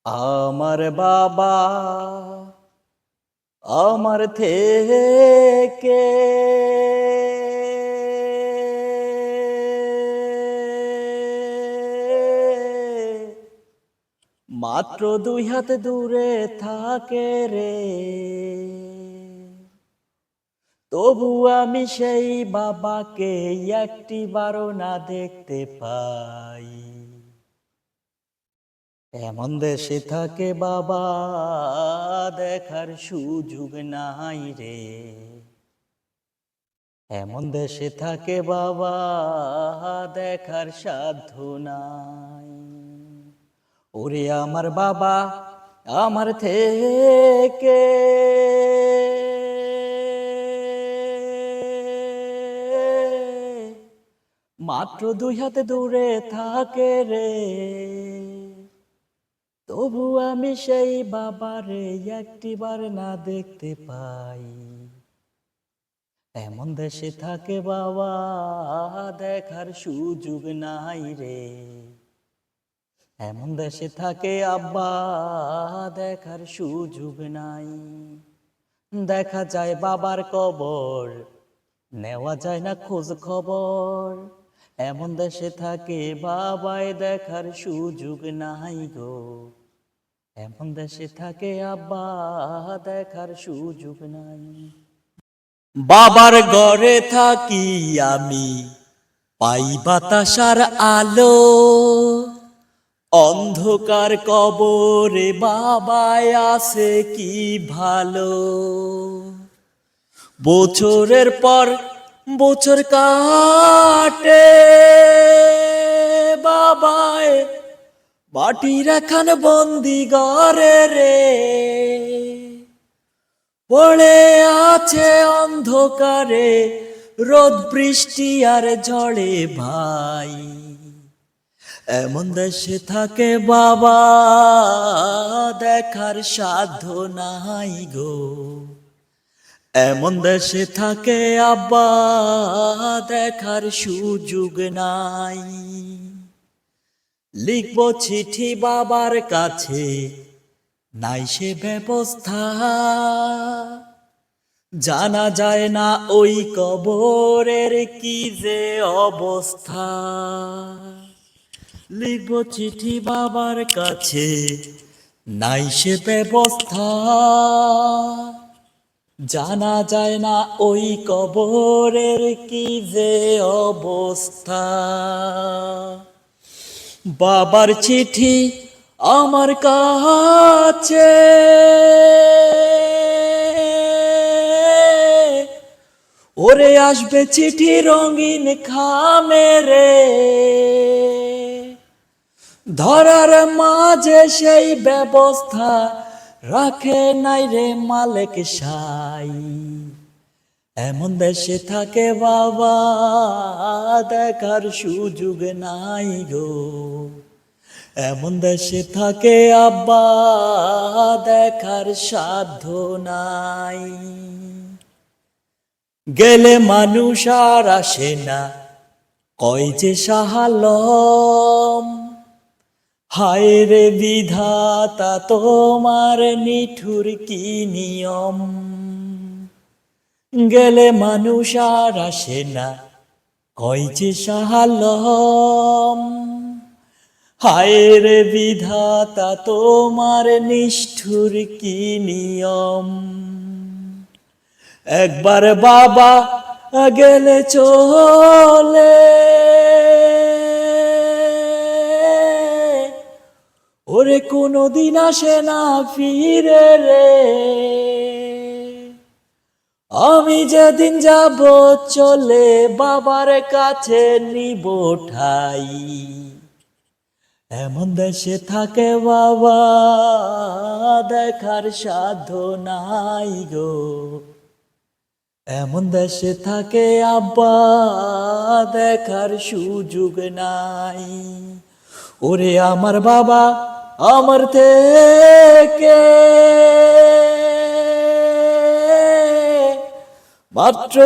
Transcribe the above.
আমার বাবা আমার থেকে মাত্র 2 হাত দূরে থাকে রে, তবু আমি সেই বাবাকে একটিবারও না দেখতে পাই। এমন দেশে থাকে বাবা দেখার সুযোগ নাই রে, এমন দেশে থাকে বাবা দেখার সাধ্য নাই। ওরে আমার বাবা আমার থেকে মাত্র 2 হাত দূরে থাকে রে, তবু আমি সেই বাবারে একটিবার না দেখতে পাই। এমন দেশে থাকে বাবা দেখার সুযোগ নাই রে, এমন দেশে থাকে আব্বা দেখার সুযোগ নাই। দেখা যায় বাবার কবর, নেওয়া যায় না খোঁজ খবর। এমন দেশে থাকে বাবায় দেখার সুযোগ নাই গো, এমন দেশে থাকে আব্বা দেখার সুযোগ নাই। বাবার ঘরে থাকি আমি, পাই বাতাসার আলো, অন্ধকার কবরে বাবায় আছে কি ভালো। বছরের পর বছর কাটে বাবায় মাটির এখন বন্দি ঘরে রে, পড়ে আছে অন্ধকারে রোদ বৃষ্টি আর ঝড়ে ভাই। এমন দেশে থাকে বাবা দেখার সাধ্য নাই গো, এমন দেশে থাকে আব্বা দেখার সুযোগ নাই। লিখবো চিঠি বাবার কাছে, নাই সে ব্যবস্থা, জানা যায় না ওই কবরের কি যে অবস্থা। লিখবো চিঠি বাবার কাছে, নাই সে ব্যবস্থা, জানা যায় না ওই কবরের কি যে অবস্থা। বাবার চিঠি আমার কাছে, ওরে আসবে চিঠি রঙিন খামে রে, ধরার মাঝে সেই ব্যবস্থা রাখে নাই রে মালিক সাই। এমন দেশে থাকে বাবা দেখার সুযোগ নাই গো, এমন দেশে থাকে আব্বা দেখার সাধ্য নাই। গেলে মানুষ আর আসে না, কয় যে সাহালম, হায় রে বিধাতা তোমার নিঠুর কি নিয়ম। গেলে মানুষ আর আসে না, কয় যে সাহালম, হায় রে বিধাতা তোমার নিষ্ঠুর কি নিয়ম। একবার বাবা গেলে চলে, ওরে কোনদিন আসে না ফিরে রে, আমি যেদিন যাব চলে বাবার কাছে নিব ঠাই। এমন দেশে থাকে বাবা দেখার সাধ্য নাই গো, এমন দেশে থাকে আব্বা দেখার সুযোগ নাই। ওরে আমার বাবা আমার থেকে মাত্র